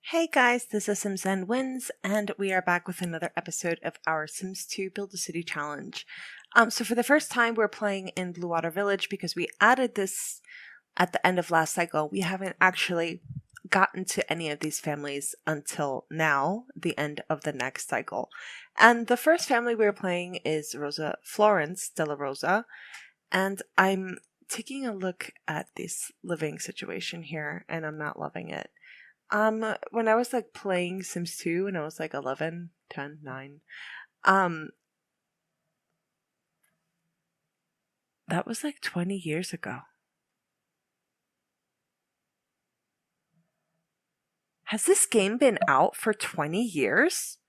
Hey guys, this is Sims and Wins, and we are back with another episode of our Sims 2 Build a City Challenge. So for the first time, we're playing in Blue Water Village because we added this at the end of last cycle. We haven't actually gotten to any of these families until now, the end of the next cycle. And the first family we're playing is Rosa Florence Della Rosa, and I'm taking a look at this living situation here, and I'm not loving it. When I was like playing Sims 2 when I was like 11, 10, 9, that was like 20 years ago. Has this game been out for 20 years?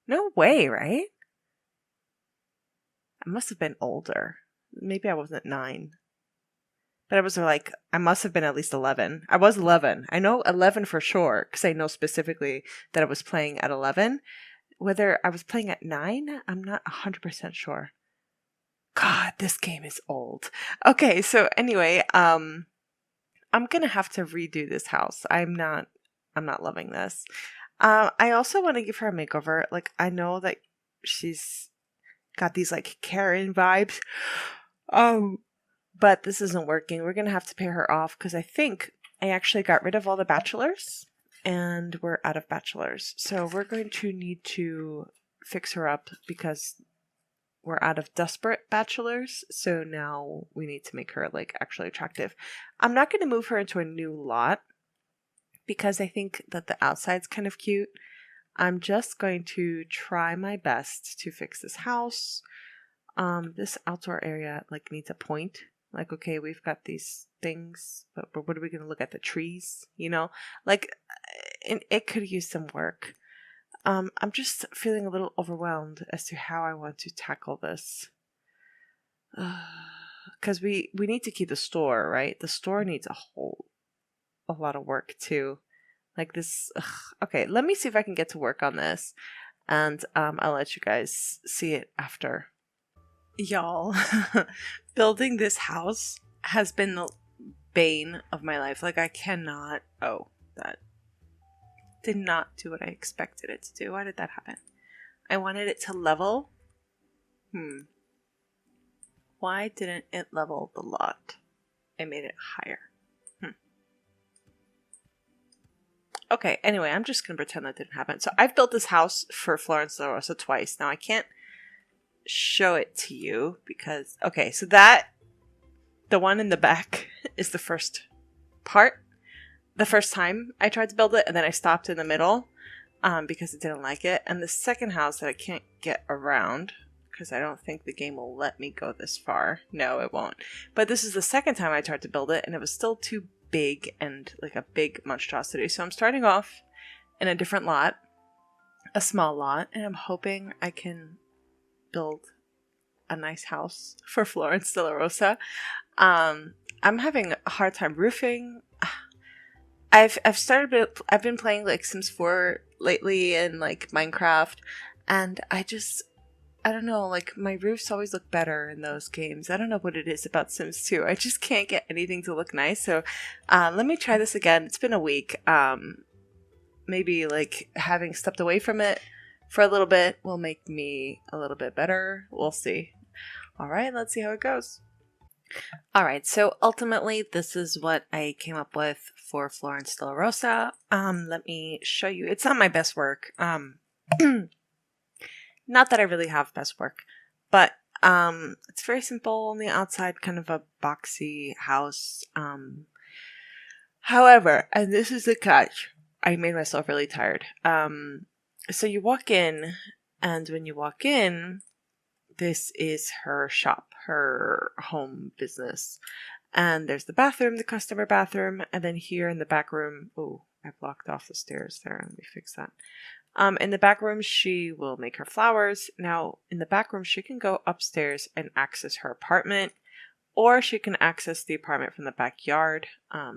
No way, right? I must have been older. Maybe I wasn't 9. But I must have been at least 11. I was 11. I know 11 for sure, because I know specifically that I was playing at 11. Whether I was playing at 9, I'm not 100% sure. God, this game is old. Okay, so anyway, I'm gonna have to redo this house. I'm not loving this. I also want to give her a makeover. Like, I know that she's got these like Karen vibes. But this isn't working. We're gonna have to pay her off because I think I actually got rid of all the bachelors and we're out of bachelors. So we're going to need to fix her up because we're out of desperate bachelors. So now we need to make her like actually attractive. I'm not going to move her into a new lot because I think that the outside's kind of cute. I'm just going to try my best to fix this house. This outdoor area like needs a point. Like, okay, we've got these things, but what are we going to look at? The trees, you know? Like, it could use some work. I'm just feeling a little overwhelmed as to how I want to tackle this. Because we need to keep the store, right? The store needs a lot of work too. Like this. Okay, let me see if I can get to work on this. And I'll let you guys see it after. Y'all, building this house has been the bane of my life. Like, I cannot. Oh, that did not do what I expected it to do. Why did that happen? I wanted it to level. Why didn't it level the lot? I made it higher. Okay, anyway, I'm just gonna pretend that didn't happen. So I've built this house for Florence Della Rosa twice. Now I can't show it to you because so that the one in the back is the first part. The first time I tried to build it, and then I stopped in the middle because it didn't like it. And the second house that I can't get around because I don't think the game will let me go this far. No, it won't. But this is the second time I tried to build it, and it was still too big and like a big monstrosity. So I'm starting off in a different lot, a small lot, and I'm hoping I can build a nice house for Florence Della Rosa. I'm having a hard time roofing. I've been playing like Sims 4 lately and like Minecraft, and I don't know, like my roofs always look better in those games. I don't know what it is about Sims 2. I just can't get anything to look nice. So let me try this again. It's been a week. Maybe like having stepped away from it for a little bit will make me a little bit better. We'll see. All right, let's see how it goes. All right, so ultimately this is what I came up with for Florence Della Rosa. Let me show you. It's not my best work. Not that I really have best work, but it's very simple on the outside, kind of a boxy house. However, and this is the catch, I made myself really tired. So you walk in, and when you walk in, this is her shop, her home business. And there's the bathroom, the customer bathroom, and then here in the back room, oh, I blocked off the stairs there. Let me fix that. In the back room, she will make her flowers. Now, in the back room, she can go upstairs and access her apartment, or she can access the apartment from the backyard.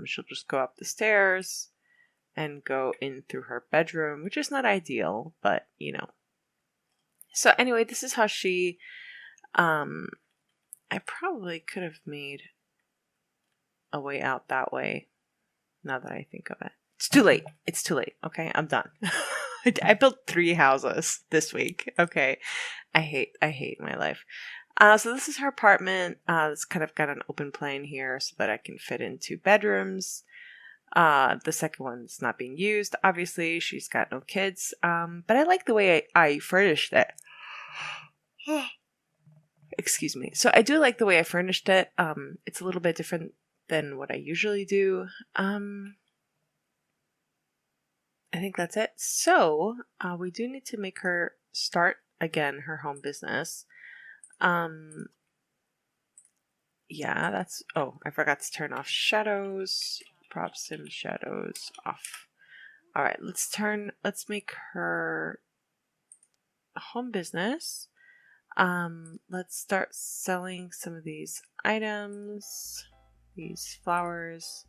She'll just go up the stairs and go in through her bedroom, which is not ideal, but you know. So anyway, this is how she, I probably could have made a way out that way, now that I think of it. It's too late. It's too late. Okay, I'm done. I built 3 houses this week. Okay, I hate my life. So this is her apartment. It's kind of got an open plan here so that I can fit in 2 bedrooms. The second one's not being used. Obviously, she's got no kids. But I like the way I furnished it. Excuse me. So I do like the way I furnished it. It's a little bit different than what I usually do. I think that's it. So we do need to make her start again her home business. Yeah, that's... Oh, I forgot to turn off shadows. Prop sim shadows off. All right, let's make her a home business. Let's start selling some of these items, these flowers.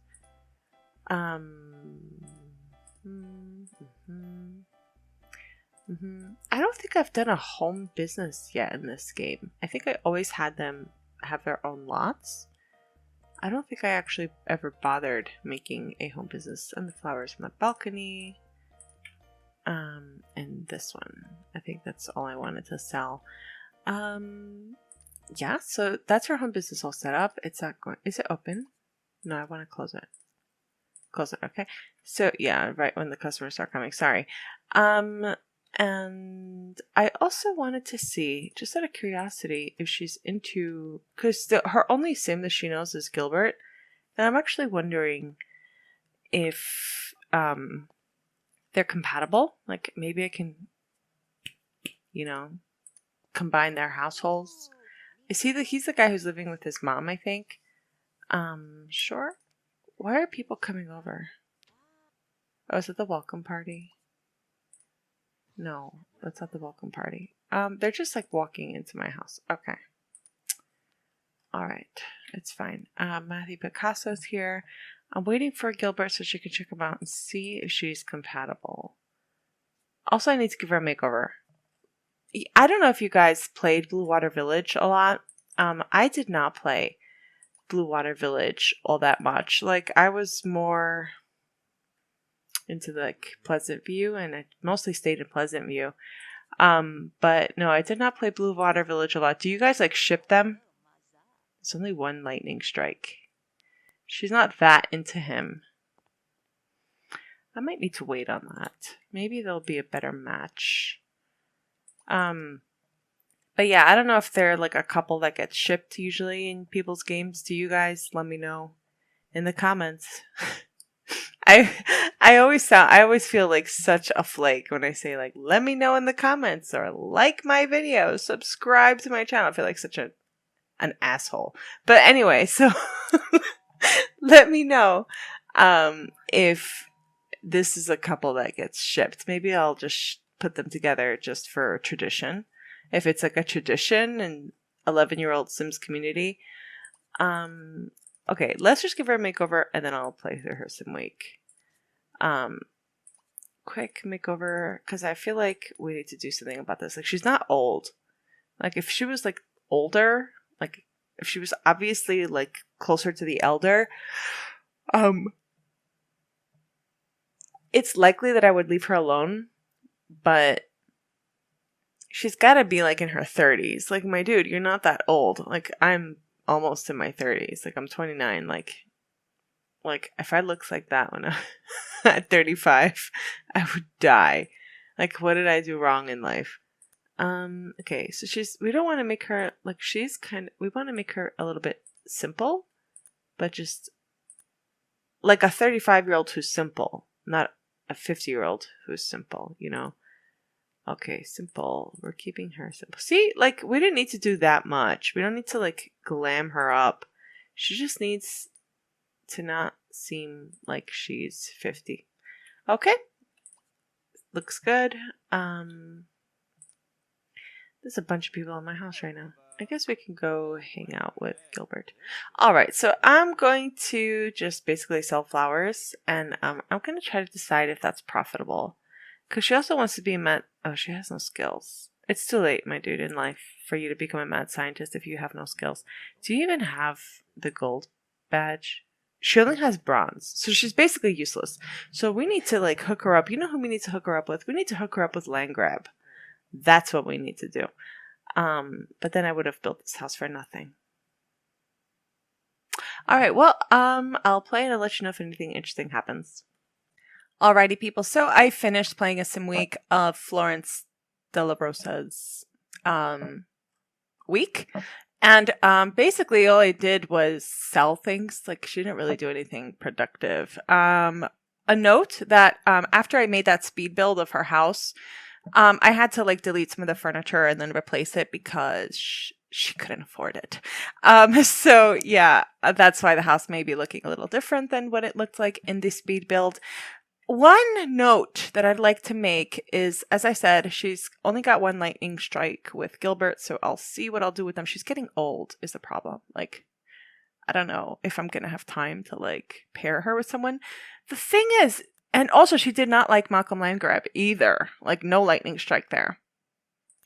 I don't think I've done a home business yet in this game. I think I always had them have their own lots. I don't think I actually ever bothered making a home business. And the flowers from the balcony. And this one. I think that's all I wanted to sell. Yeah, so that's our home business all set up. It's not going... Is it open? No, I want to close it. Close it, okay. So yeah, right when the customers start coming. Sorry. And I also wanted to see, just out of curiosity, if she's into... Because her only sim that she knows is Gilbert. And I'm actually wondering if they're compatible. Like, maybe I can, combine their households. Is he's the guy who's living with his mom, I think. Sure. Why are people coming over? Oh, is it the welcome party? No, that's not the welcome party. They're just like walking into my house. Okay. All right. It's fine. Matthew Picasso's here. I'm waiting for Gilbert so she can check him out and see if she's compatible. Also, I need to give her a makeover. I don't know if you guys played Blue Water Village a lot. I did not play Blue Water Village all that much. Like, I was more into like Pleasant View, and I mostly stayed in Pleasant View. But no, I did not play Blue Water Village a lot. Do you guys like ship them? It's only one lightning strike. She's not that into him. I might need to wait on that. Maybe there'll be a better match. But yeah, I don't know if they're like a couple that gets shipped usually in people's games. Do you guys let me know in the comments? I always feel like such a flake when I say like, let me know in the comments, or like my video, subscribe to my channel. I feel like such an asshole. But anyway, so let me know if this is a couple that gets shipped. Maybe I'll just put them together just for tradition. If it's like a tradition in 11-year-old Sims community. Okay, let's just give her a makeover and then I'll play through her sim week. Quick makeover, because I feel like we need to do something about this. Like, she's not old. Like, if she was like older, like if she was obviously like closer to the elder, it's likely that I would leave her alone, but she's got to be like in her 30s. Like, my dude, you're not that old. Like, I'm almost in my 30s. Like, I'm 29. Like if I looked like that when I at 35, I would die. Like, what did I do wrong in life? Okay, so we don't want to make her like we want to make her a little bit simple, but just like a 35-year-old who's simple, not a 50-year-old who's simple, Okay, simple. We're keeping her simple. See, like, we didn't need to do that much. We don't need to like glam her up. She just needs to not seem like she's 50. Okay. Looks good. There's a bunch of people in my house right now. I guess we can go hang out with Gilbert. Alright, so I'm going to just basically sell flowers, and I'm going to try to decide if that's profitable. Because she also wants to be a mad... Oh, she has no skills. It's too late, my dude, in life for you to become a mad scientist if you have no skills. Do you even have the gold badge? she only has bronze, so she's basically useless. So we need to like hook her up. You know who we need to hook her up with? We need to hook her up with Landgrab. That's what we need to do. But then I would have built this house for nothing. All right, well, I'll play and I'll let you know if anything interesting happens. Alrighty, people. So I finished playing a sim week of Florence De La Rosa's week. And basically all I did was sell things. Like, she didn't really do anything productive. A note that after I made that speed build of her house, I had to like delete some of the furniture and then replace it because she couldn't afford it. So yeah, that's why the house may be looking a little different than what it looked like in the speed build. One note that I'd like to make is, as I said, she's only got one lightning strike with Gilbert, so I'll see what I'll do with them. She's getting old is the problem. Like, I don't know if I'm going to have time to like pair her with someone. The thing is, and also she did not like Malcolm Landgrab either. Like, no lightning strike there.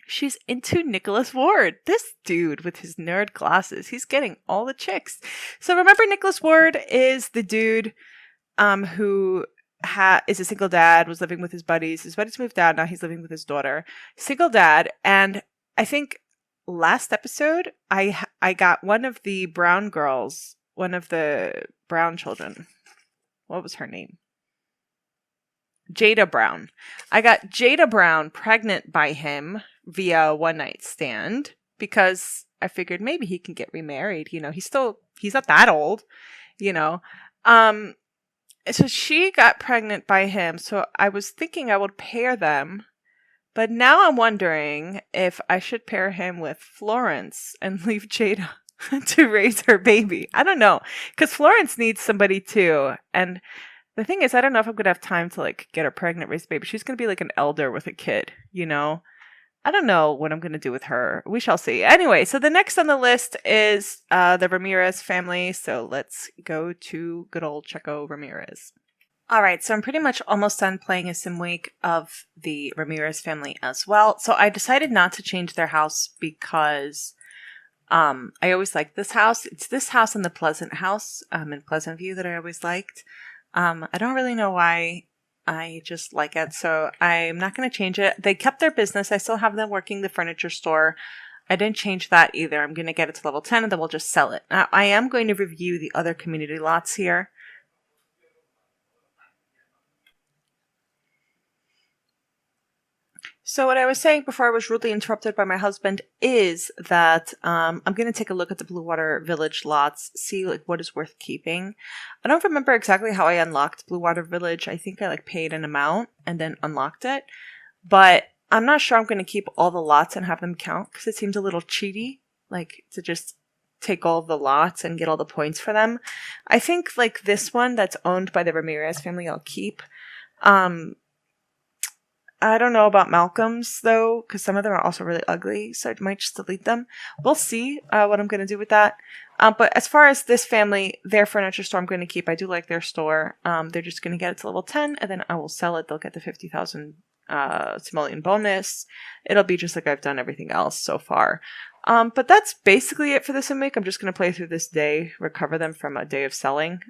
She's into Nicholas Ward. This dude with his nerd glasses, he's getting all the chicks. So remember, Nicholas Ward is the dude who is a single dad, was living with his buddies. His buddies moved out, now he's living with his daughter. Single dad, and I think last episode I got one of the brown girls, one of the brown children. What was her name? Jada Brown. I got Jada Brown pregnant by him via a one night stand because I figured maybe he can get remarried. You know, he's not that old, you know. So she got pregnant by him. So I was thinking I would pair them. But now I'm wondering if I should pair him with Florence and leave Jada to raise her baby. I don't know. Because Florence needs somebody too. And the thing is, I don't know if I'm going to have time to like get her pregnant, raise a baby. She's going to be like an elder with a kid, you know? I don't know what I'm going to do with her. We shall see. Anyway, so the next on the list is the Ramirez family. So let's go to good old Checo Ramirez. All right, so I'm pretty much almost done playing a sim week of the Ramirez family as well. So I decided not to change their house because I always liked this house. It's this house and the Pleasant house in Pleasant View that I always liked. I don't really know why. I just like it, so I'm not going to change it. They kept their business. I still have them working the furniture store. I didn't change that either. I'm going to get it to level 10 and then we'll just sell it. Now, I am going to review the other community lots here. So what I was saying before I was rudely interrupted by my husband is that I'm going to take a look at the Blue Water Village lots, see like what is worth keeping. I don't remember exactly how I unlocked Blue Water Village. I think I like paid an amount and then unlocked it. But I'm not sure I'm going to keep all the lots and have them count because it seems a little cheaty, like to just take all of the lots and get all the points for them. I think like this one that's owned by the Ramirez family I'll keep. I don't know about Malcolm's, though, because some of them are also really ugly, so I might just delete them. We'll see what I'm going to do with that. But as far as this family, their furniture store I'm going to keep. I do like their store. They're just going to get it to level 10, and then I will sell it. They'll get the 50,000 simoleon bonus. It'll be just like I've done everything else so far. But that's basically it for this week. I'm just going to play through this day, recover them from a day of selling.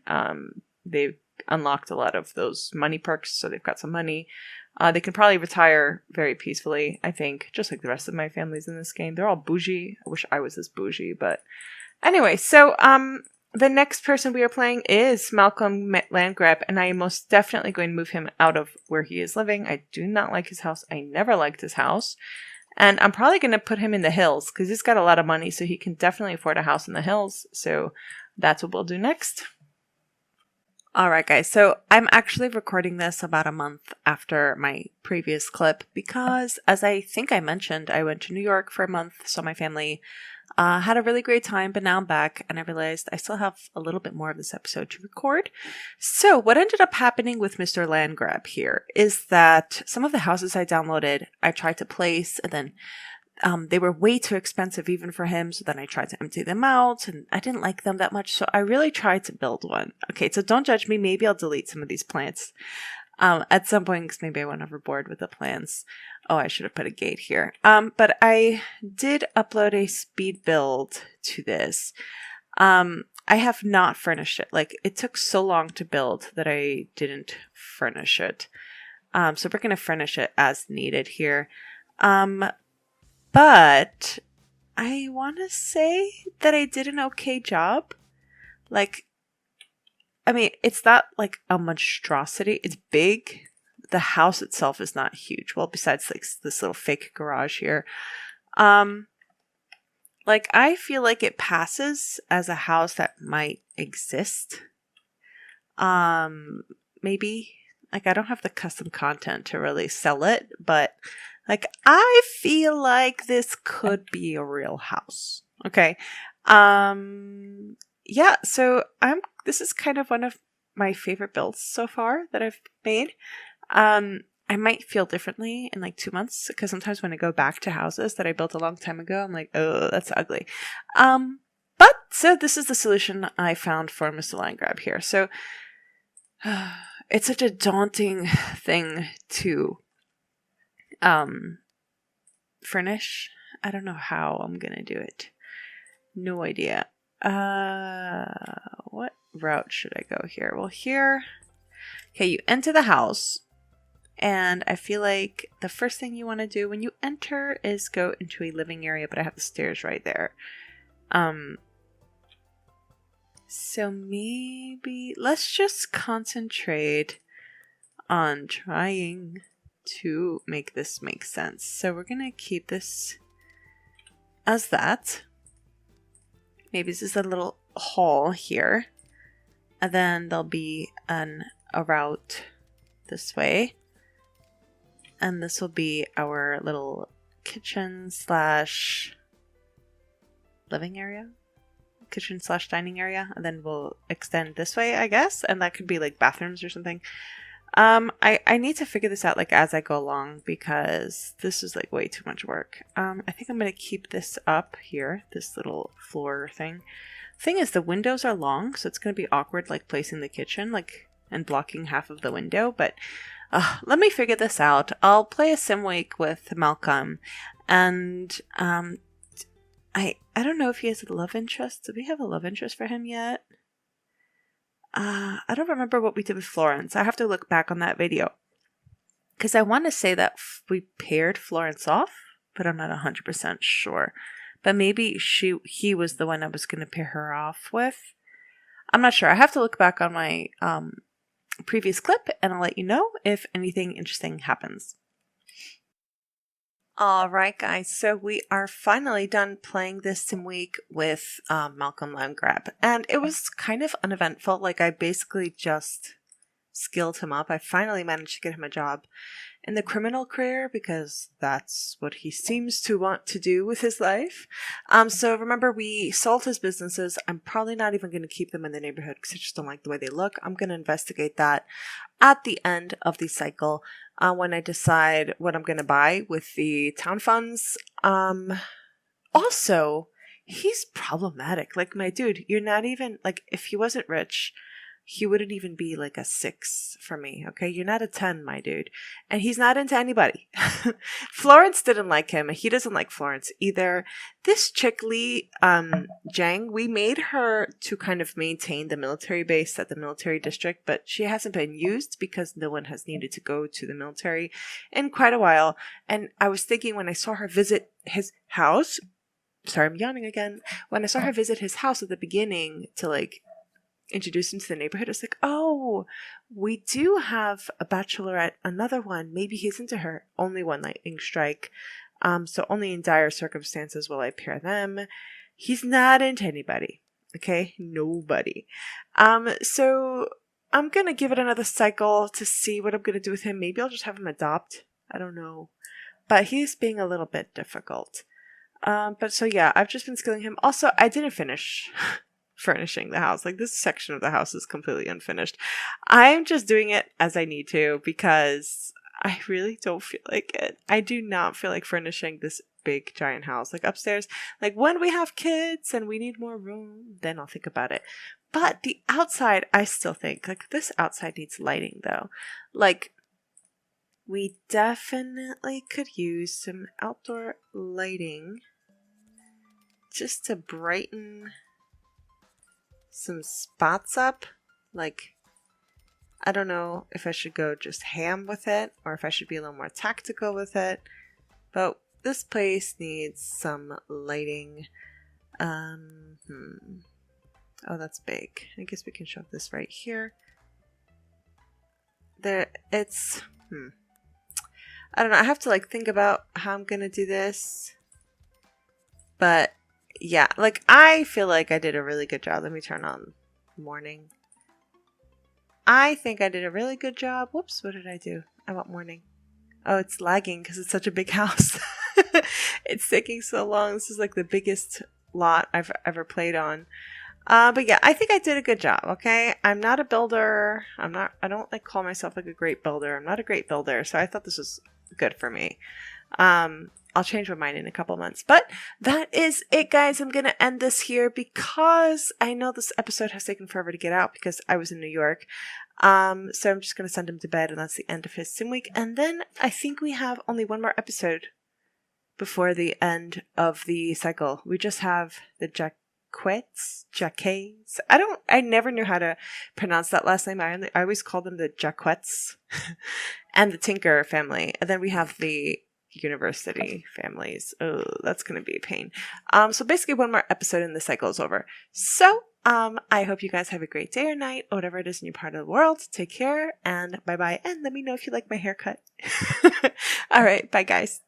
They've unlocked a lot of those money perks, so they've got some money. They can probably retire very peacefully, I think, just like the rest of my families in this game. They're all bougie. I wish I was this bougie, but anyway, so the next person we are playing is Malcolm Landgrab, and I am most definitely going to move him out of where he is living. I do not like his house. I never liked his house. And I'm probably going to put him in the hills because he's got a lot of money, so he can definitely afford a house in the hills. So that's what we'll do next. Alright guys, so I'm actually recording this about a month after my previous clip because, as I think I mentioned, I went to New York for a month, so my family had a really great time, but now I'm back and I realized I still have a little bit more of this episode to record. So what ended up happening with Mr. Landgrab here is that some of the houses I downloaded, I tried to place, and then they were way too expensive even for him, so then I tried to empty them out, and I didn't like them that much, so I really tried to build one. Okay, so don't judge me. Maybe I'll delete some of these plants at some point, because maybe I went overboard with the plants. Oh, I should have put a gate here. But I did upload a speed build to this. I have not furnished it. Like, it took so long to build that I didn't furnish it. So we're going to furnish it as needed here. But I want to say that I did an okay job. Like, I mean, it's not like a monstrosity. It's big. The house itself is not huge. Well, besides like this little fake garage here. Like, I feel like it passes as a house that might exist. Maybe. Like, I don't have the custom content to really sell it, but like, I feel like this could be a real house. Okay. Yeah, so this is kind of one of my favorite builds so far that I've made. I might feel differently in like 2 months, because sometimes when I go back to houses that I built a long time ago, I'm like, oh, that's ugly. But so this is the solution I found for Mr. Landgrab here. So it's such a daunting thing to furnish. I don't know how I'm gonna do it. No idea. What route should I go here? Well, here, okay, you enter the house. And I feel like the first thing you want to do when you enter is go into a living area, but I have the stairs right there. So maybe let's just concentrate on trying to make this make sense. So we're going to keep this as that. Maybe this is a little hall here. And then there'll be a route this way. And this will be our little kitchen slash living area. Kitchen slash dining area. And then we'll extend this way, I guess. And that could be like bathrooms or something. I need to figure this out like as I go along, because this is like way too much work. I think I'm going to keep this up here. This little floor thing. Thing is, the windows are long, so it's going to be awkward like placing the kitchen like and blocking half of the window. But let me figure this out. I'll play a sim week with Malcolm, and I don't know if he has a love interest. Do we have a love interest for him yet? I don't remember what we did with Florence. I have to look back on that video, because I want to say that we paired Florence off, but I'm not 100% sure. But maybe he was the one I was going to pair her off with. I'm not sure. I have to look back on my previous clip, and I'll let you know if anything interesting happens. Alright guys, so we are finally done playing this sim week with Malcolm Landgrab, and it was kind of uneventful. Like, I basically just skilled him up. I finally managed to get him a job in the criminal career, because that's what he seems to want to do with his life. So remember, we sold his businesses. I'm probably not even going to keep them in the neighborhood because I just don't like the way they look. I'm going to investigate that at the end of the cycle, when I decide what I'm going to buy with the town funds. Also, he's problematic. Like, my dude, you're not even, like, if he wasn't rich, he wouldn't even be like a 6 for me, okay? You're not a 10, my dude. And he's not into anybody. Florence didn't like him. He doesn't like Florence either. This chick Lee, Jang, we made her to kind of maintain the military base at the military district, but she hasn't been used because no one has needed to go to the military in quite a while. And I was thinking, when I saw her visit his house, sorry, I'm yawning again. When I saw her visit his house at the beginning to like introduce him to the neighborhood, I was like, oh, we do have a bachelorette, another one. Maybe he's into her. Only one lightning strike. So only in dire circumstances will I pair them. He's not into anybody. Okay? Nobody. So I'm gonna give it another cycle to see what I'm gonna do with him. Maybe I'll just have him adopt. I don't know. But he's being a little bit difficult. But so yeah, I've just been skilling him. Also, I didn't finish furnishing the house. Like, this section of the house is completely unfinished. I'm just doing it as I need to, because I really don't feel like it. I do not feel like furnishing this big giant house. Like, upstairs, like when we have kids and we need more room, then I'll think about it. But the outside, I still think, like, this outside needs lighting though. Like, we definitely could use some outdoor lighting just to brighten some spots up. Like, I don't know if I should go just ham with it or if I should be a little more tactical with it. But this place needs some lighting. Oh, that's big. I guess we can shove this right here. It's I don't know. I have to like think about how I'm gonna do this. But yeah, like I feel like I did a really good job. Let me turn on morning. I think I did a really good job. Whoops, what did I do? I want morning. Oh, it's lagging because it's such a big house. It's taking so long. This is like the biggest lot I've ever played on. But yeah, I think I did a good job. Okay, I'm not a builder. I don't like call myself like a great builder. I'm not a great builder, so I thought this was good for me. I'll change my mind in a couple months. But that is it, guys. I'm gonna end this here because I know this episode has taken forever to get out because I was in New York. So I'm just gonna send him to bed, and that's the end of his sim week. And then I think we have only one more episode before the end of the cycle. We just have the Jacquets. I never knew how to pronounce that last name. I always call them the Jacquets and the Tinker family. And then we have the university families. Oh, that's going to be a pain. So basically one more episode and the cycle is over. So, I hope you guys have a great day or night, or whatever it is in your part of the world. Take care and bye-bye. And let me know if you like my haircut. All right. Bye, guys.